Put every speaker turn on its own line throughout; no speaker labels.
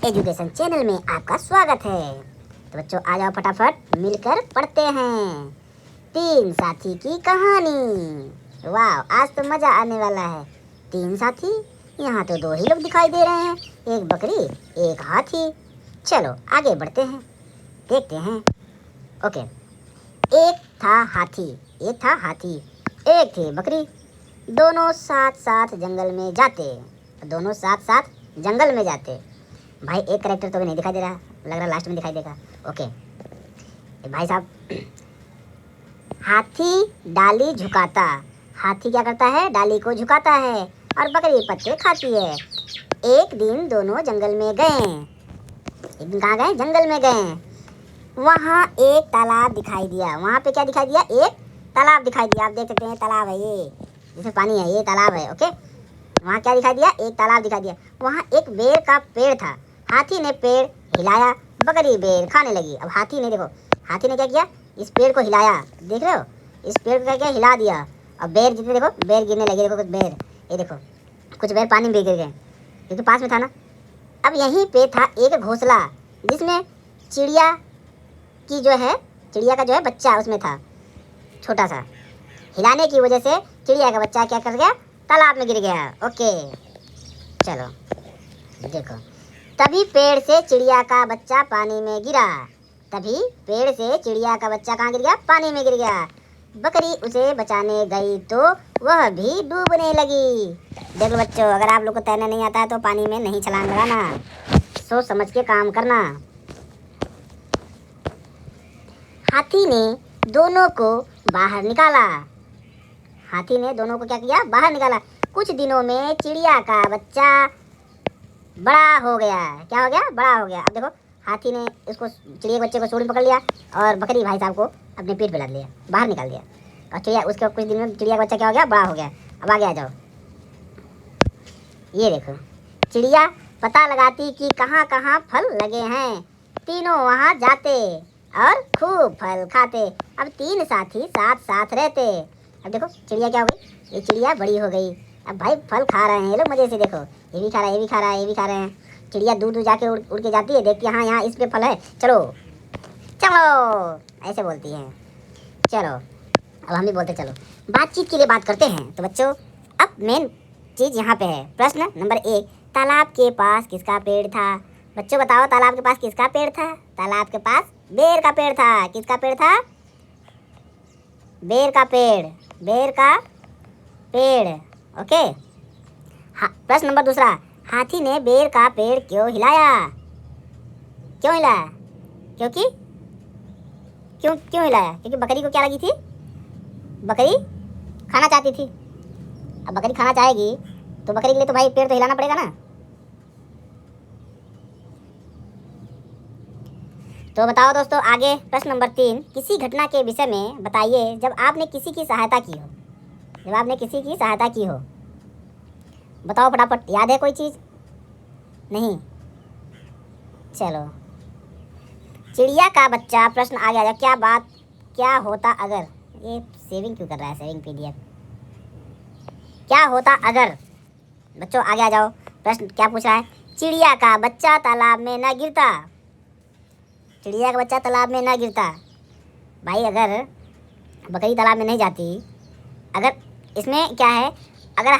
Education channel में आपका स्वागत है। तो बच्चों आ जाओ फटाफट मिलकर पढ़ते हैं तीन साथी की कहानी। वाह, आज तो मजा आने वाला है। तीन साथी, यहाँ तो दो ही लोग दिखाई दे रहे हैं, एक बकरी एक हाथी। चलो आगे बढ़ते हैं, देखते हैं। ओके, एक था हाथी, एक थी बकरी। दोनों साथ साथ जंगल में जाते। भाई एक कैरेक्टर तो भी नहीं दिखाई दे रहा, लग रहा लास्ट में दिखाई देगा। ओके भाई साहब, हाथी डाली झुकाता। हाथी क्या करता है? डाली को झुकाता है और बकरी पत्ते खाती है। एक दिन दोनों जंगल में गए। एक दिन कहाँ गए? जंगल में गए। वहाँ एक तालाब दिखाई दिया। वहाँ पे क्या दिखाई दिया? एक तालाब दिखाई दिया। आप देख सकते हैं, तालाब है ये, जिसमें पानी है, ये तालाब है। ओके, वहाँ क्या दिखाई दिया? एक तालाब दिखाई दिया। वहाँ एक बेर का पेड़ था। हाथी ने पेड़ हिलाया, बकरी बेर खाने लगी। अब हाथी ने क्या किया? इस पेड़ को हिलाया। देख रहे हो? इस पेड़ को क्या हिला दिया। अब बेर जितने देखो, बेर गिरने लगे। देखो कुछ बेर, ये देखो कुछ बेर पानी में गिर गए, क्योंकि पास में था ना। अब यहीं पे था एक घोंसला, जिसमें चिड़िया का जो है बच्चा उसमें था, छोटा सा। हिलाने की वजह से चिड़िया का बच्चा क्या कर गया? तालाब में गिर गया। ओके चलो देखो, तभी पेड़ से चिड़िया का बच्चा पानी में गिरा। कहाँ गिर गया? पानी में गिर गया। बकरी उसे बचाने गई तो वह भी डूबने लगी। देख लो बच्चों, अगर आप लोग को तैरना नहीं आता है तो पानी में नहीं छलांग लगाना, सोच समझ के काम करना। हाथी ने दोनों को बाहर निकाला। क्या किया? बाहर निकाला। कुछ दिनों में चिड़िया का बच्चा बड़ा हो गया। क्या हो गया? बड़ा हो गया। अब देखो, हाथी ने उसको, चिड़िया के बच्चे को सूंड पकड़ लिया और बकरी भाई साहब को अपने पेट पे लाद लिया, बाहर निकाल दिया। और चिड़िया, उसके कुछ दिन में चिड़िया का बच्चा क्या हो गया? बड़ा हो गया। अब आगे आ जाओ, ये देखो, चिड़िया पता लगाती कि कहाँ कहाँ फल लगे हैं। तीनों वहाँ जाते और खूब फल खाते। अब तीन साथी साथ साथ रहते। अब देखो चिड़िया क्या हो गई? ये चिड़िया बड़ी हो गई। अब भाई फल खा रहे हैं ये लोग मज़े से। देखो, ये भी खा रहा है, ये भी खा रहा है, ये भी खा रहे हैं। चिड़िया दूर दूर जाके उड़ के जाती है, देखती है हाँ यहाँ इस पे फल है, चलो चलो, ऐसे बोलती है। चलो अब हम भी बोलते चलो। बातचीत के लिए बात करते हैं। तो बच्चों, अब मेन चीज़ यहाँ पे है। प्रश्न नंबर 1, तालाब के पास किसका पेड़ था? बच्चों बताओ, तालाब के पास किसका पेड़ था? तालाब के पास बेर का पेड़ था। किसका पेड़ था? बेर का पेड़। ओके। प्रश्न नंबर 2, हाथी ने बेर का पेड़ क्यों हिलाया? क्यों हिलाया? क्यों हिलाया? क्योंकि बकरी को क्या लगी थी? बकरी खाना चाहती थी। अब बकरी खाना चाहेगी तो बकरी के लिए तो भाई पेड़ तो हिलाना पड़ेगा ना। तो बताओ दोस्तों आगे, प्रश्न नंबर 3, किसी घटना के विषय में बताइए जब आपने किसी की सहायता की हो। बताओ फटाफट, याद है कोई चीज़? नहीं? चलो, चिड़िया का बच्चा। प्रश्न आ गया, क्या होता अगर, ये सेविंग क्यों कर रहा है? Saving PDF। क्या होता अगर? बच्चों आगे आ जाओ, प्रश्न क्या पूछ रहा है? चिड़िया का बच्चा तालाब में न गिरता। भाई अगर बकरी तालाब में नहीं जाती, अगर इसमें क्या है, अगर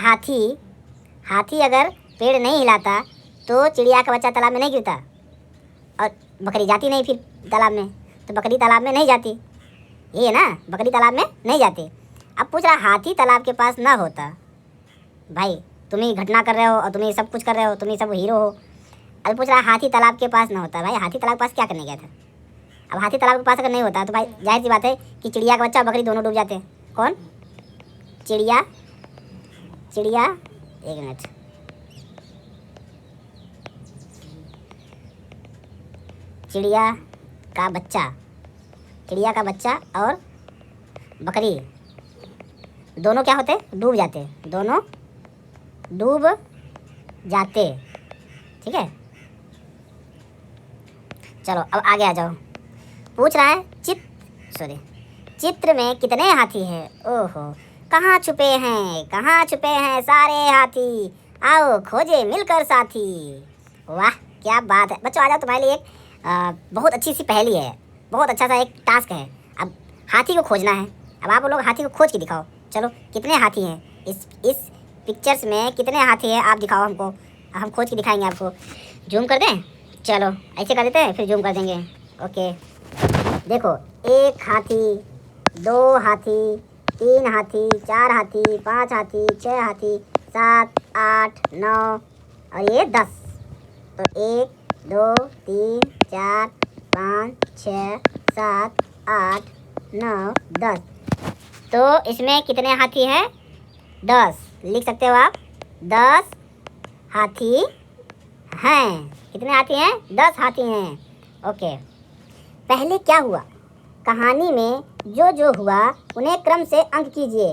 हाथी अगर पेड़ नहीं हिलाता तो चिड़िया का बच्चा तालाब में नहीं गिरता और बकरी जाती नहीं फिर तालाब में, तो बकरी तालाब में नहीं जाती। ये है ना, बकरी तालाब में नहीं जाती। अब पूछ रहा हाथी तालाब के पास ना होता। भाई तुम ही घटना कर रहे हो और तुम ही सब कुछ कर रहे हो, तुम ही सब हीरो हो। अब पूछ रहा हाथी तालाब के पास ना होता। भाई हाथी तालाब के पास क्या करने गया था? अब हाथी तालाब के पास अगर नहीं होता तो भाई जाहिर सी बात है कि चिड़िया का बच्चा और बकरी दोनों डूब जाते हैं। कौन? चिड़िया, एक मिनट, चिड़िया का बच्चा और बकरी दोनों क्या होते? डूब जाते। ठीक है। चलो अब आगे आ जाओ। पूछ रहा है चित्र में कितने हाथी हैं? ओहो, कहाँ छुपे हैं सारे हाथी? आओ खोजे मिलकर साथी। वाह, क्या बात है बच्चों, आ जाओ, तुम्हारे लिए एक बहुत अच्छी सी पहेली है, बहुत अच्छा सा एक टास्क है। अब हाथी को खोजना है। अब आप लोग हाथी को खोज के दिखाओ। चलो, कितने हाथी हैं इस पिक्चर्स में, कितने हाथी हैं आप दिखाओ हमको, हम खोज के दिखाएंगे आपको। जूम कर दें? चलो ऐसे कर देते हैं, फिर जूम कर देंगे। ओके, देखो, एक हाथी, दो हाथी, तीन हाथी, चार हाथी, पाँच हाथी, छः हाथी, 7, 8, 9 और ये 10। तो 1, 2, 3, 4, 5, 6, 7, 8, 9, 10। तो इसमें कितने हाथी हैं? 10। लिख सकते हो आप, 10 हाथी हैं। कितने हाथी हैं? 10 हाथी हैं। ओके, पहले क्या हुआ? कहानी में जो जो हुआ उन्हें क्रम से अंक कीजिए।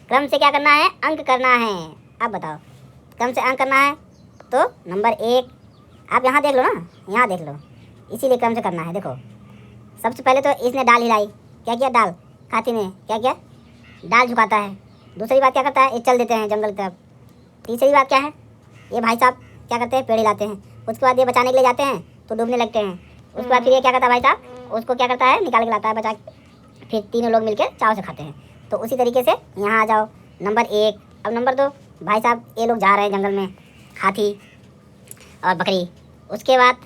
क्रम से क्या करना है? अंक करना है। अब बताओ, क्रम से अंक करना है तो नंबर 1 आप यहाँ देख लो ना, यहाँ देख लो, इसीलिए क्रम से करना है। देखो, सबसे पहले तो इसने डाल हिलाई। क्या किया? डाल। हाथी ने क्या किया? डाल झुकाता है। दूसरी बात क्या करता है? ये चल देते हैं जंगल की तरफ। तीसरी बात क्या है? ये भाई साहब क्या करते हैं? पेड़ हिलाते हैं। उसके बाद ये बचाने के लिए जाते हैं तो डूबने लगते हैं। उसके बाद फिर ये क्या करता है भाई साहब? उसको क्या करता है? निकाल के लाता है बचा के। फिर तीनों लोग मिलकर चाव से खाते हैं। तो उसी तरीके से यहाँ आ जाओ, नंबर 1। अब नंबर 2, भाई साहब ये लोग जा रहे हैं जंगल में, हाथी और बकरी। उसके बाद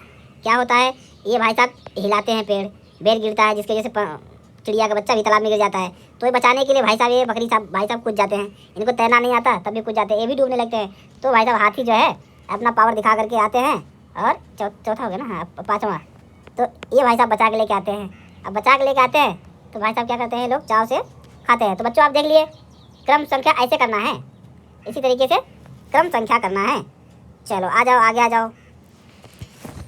क्या होता है? ये भाई साहब हिलाते हैं पेड़, बेर गिरता है जिसकी वजह से चिड़िया का बच्चा भी तालाब में गिर जाता है। तो ये बचाने के लिए भाई साहब, ये बकरी साहब, भाई साहब कूद जाते हैं। इनको तैरना नहीं आता तब भी कूद जाते हैं, ये भी डूबने लगते हैं। तो भाई साहब हाथी जो है अपना पावर दिखा करके आते हैं। और चौथा हो गया ना, हाँ, 5वां। तो ये भाई साहब बचा के लेके आते हैं। अब बचा के लेके आते हैं तो भाई साहब क्या करते हैं? लोग चाव से खाते हैं। तो बच्चों आप देख लिए, क्रम संख्या ऐसे करना है, इसी तरीके से क्रम संख्या करना है। चलो आ जाओ, आगे आ जाओ।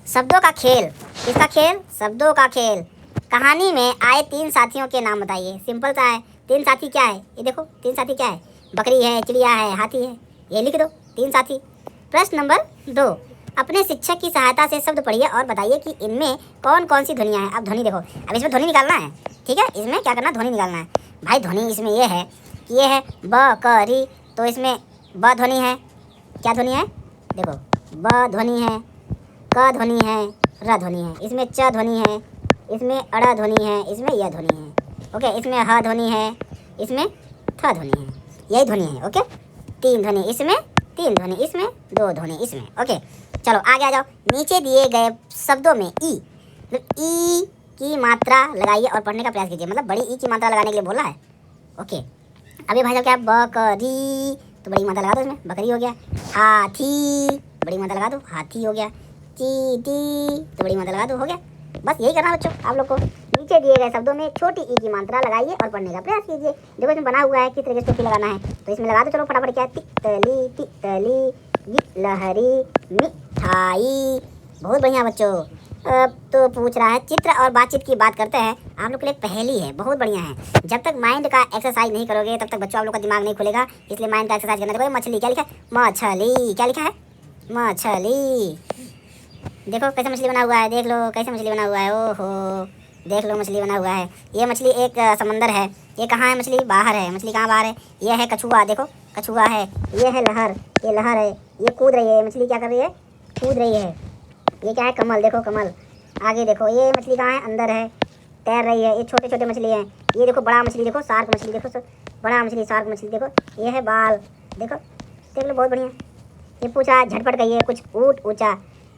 शब्दों का खेल। किसका खेल? शब्दों का खेल। कहानी में आए 3 साथियों के नाम बताइए। सिंपल सा है। 3 साथी क्या है? ये देखो, 3 साथी क्या है? बकरी है, चिड़िया है, हाथी है। ये लिख दो, 3 साथी। प्रश्न नंबर 2, अपने शिक्षक की सहायता से शब्द पढ़िए और बताइए कि इनमें कौन कौन सी ध्वनियाँ हैं। अब ध्वनि देखो, अब इसमें ध्वनि निकालना है, ठीक है? इसमें क्या करना? ध्वनि निकालना है। भाई ध्वनि इसमें ये है कि ये है बकरी, तो इसमें ब ध्वनि है। क्या ध्वनि है? देखो, ब ध्वनि है, क ध्वनि है, र ध्वनि है। इसमें च ध्वनि है, इसमें अड़ ध्वनि है, इसमें य ध्वनि है। ओके, इसमें ह ध्वनि है, इसमें थ ध्वनि है। यही ध्वनि है। ओके, 3 ध्वनि इसमें, 3 ध्वनि इसमें, 2 ध्वनि इसमें। ओके, चलो आगे आ जाओ। नीचे दिए गए शब्दों में ई, मतलब ई की मात्रा लगाइए और पढ़ने का प्रयास कीजिए। मतलब बड़ी ई की मात्रा लगाने के लिए बोला है। ओके, अभी भाई साहब क्या? बकरी, तो बड़ी मात्रा लगा दो इसमें, बकरी हो गया। हाथी, बड़ी मात्रा लगा दो, हाथी हो गया। चींटी, तो बड़ी मात्रा लगा दो, हो गया। बस यही करना बच्चों आप लोग को। नीचे दिए गए शब्दों में छोटी ई की मात्रा लगाइए और पढ़ने का प्रयास कीजिए। देखो इसमें बना हुआ है किस तरीके से टोपी लगाना है, तो इसमें लगा दो। चलो फटाफट। क्या? तितली, तितली, लहरी, मिठाई। बहुत बढ़िया बच्चों। अब तो पूछ रहा है चित्र और बातचीत की बात करते हैं। आप लोग के लिए पहेली है, बहुत बढ़िया है। जब तक माइंड का एक्सरसाइज नहीं करोगे तब तक बच्चों आप लोग का दिमाग नहीं खुलेगा, इसलिए माइंड का एक्सरसाइज करना। देखो मछली, क्या लिखा है? मछली। क्या लिखा है? मछली। देखो कैसे मछली बना हुआ है, देख लो कैसे मछली बना हुआ है। ओहो, देख लो मछली बना हुआ है। ये मछली एक समंदर है। ये कहाँ है? मछली बाहर है। मछली कहाँ बाहर है? ये है कछुआ, देखो कछुआ है। ये है लहर, ये लहर है। ये कूद रही है, मछली क्या कर रही है? कूद रही है। ये क्या है? कमल, देखो कमल। आगे देखो, ये मछली कहाँ है? अंदर है, तैर रही है। ये छोटे छोटे मछली हैं। ये देखो बड़ा मछली, देखो शार्क मछली, देखो बड़ा मछली, शार्क मछली। देखो ये है बाल, देखो देख लो, बहुत बढ़िया। ये पूछा झटपट कहिए। कुछ ऊँट ऊँचा,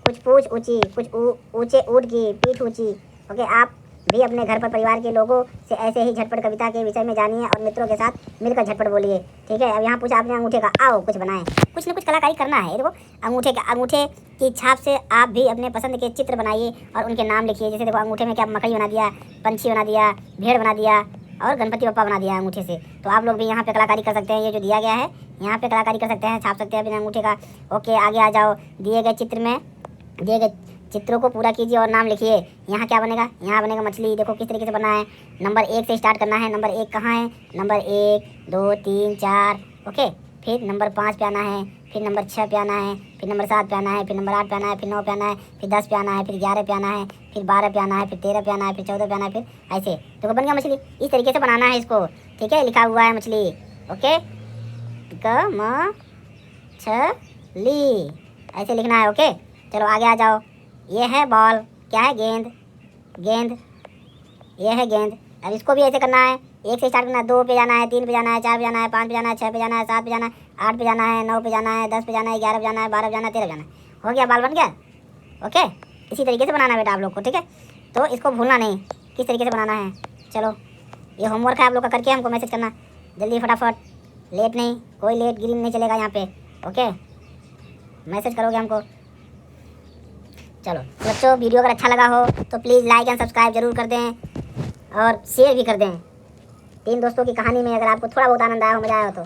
कुछ पूछ ऊँची, कुछ ऊँचे ऊँट की पीठ ऊँची। ओके, आप भी अपने घर पर परिवार के लोगों से ऐसे ही झटपट कविता के विषय में जानिए और मित्रों के साथ मिलकर झटपट बोलिए, ठीक है? अब यहाँ पूछा आपने अंगूठे का, आओ कुछ बनाएं। कुछ न कुछ कलाकारी करना है। देखो अंगूठे की छाप से आप भी अपने पसंद के चित्र बनाइए और उनके नाम लिखिए। जैसे देखो अंगूठे में क्या मकड़ी बना दिया, पंछी बना दिया, भेड़ बना दिया और गणपति बप्पा बना दिया अंगूठे से। तो आप लोग भी यहाँ पे कलाकारी कर सकते हैं। ये जो दिया गया है यहाँ पे कलाकारी कर सकते हैं, छाप सकते हैं अपने अंगूठे का। ओके, आगे आ जाओ। दिए गए चित्र में दिए गए चित्रों को पूरा कीजिए और नाम लिखिए। यहाँ क्या बनेगा? यहाँ बनेगा मछली। देखो किस तरीके से बना है। नंबर 1 से स्टार्ट करना है। नंबर 1 कहाँ है? नंबर 1, 2, 3, 4। ओके, फिर नंबर 5 पे आना है, फिर नंबर 6 पे आना है, फिर नंबर 7 पे आना है, फिर नंबर 8 पे आना है, फिर 9 पे आना है, फिर 10 पे आना है, फिर 11 पे आना है, फिर 12 पे आना है, फिर 13 पे आना है, फिर 14 पे आना है, फिर ऐसे। देखो बन गया मछली। इस तरीके से बनाना है इसको, ठीक है? लिखा हुआ है मछली। ओके, क म छ ली, ऐसे लिखना है। ओके, चलो आगे आ जाओ। ये है बॉल, क्या है? गेंद। गेंद, ये है गेंद। अब इसको भी ऐसे करना है, 1 से स्टार्ट करना है, 2 पे जाना है, 3 पे जाना है, 4 पे जाना है, 5 पे जाना है, 6 पे जाना है, 7 पे जाना है, 8 पे जाना है, 9 पे जाना है, 10 पे जाना है, 11 पे जाना है, 12 पे जाना है, 13 पे जाना है। हो गया, बॉल बन गया। ओके, इसी तरीके से बनाना है बेटा आप लोग को, ठीक है? तो इसको भूलना नहीं किस तरीके से बनाना है। चलो, ये होमवर्क है आप लोग का, करके हमको मैसेज करना जल्दी फटाफट। लेट नहीं, कोई लेट ग्रीन नहीं चलेगा यहाँ पे। ओके, मैसेज करोगे हमको। चलो बच्चों, वीडियो अगर अच्छा लगा हो तो प्लीज़ लाइक एंड सब्सक्राइब जरूर कर दें और शेयर भी कर दें। 3 दोस्तों की कहानी में अगर आपको थोड़ा बहुत आनंद आया हो, मज़ा आया हो तो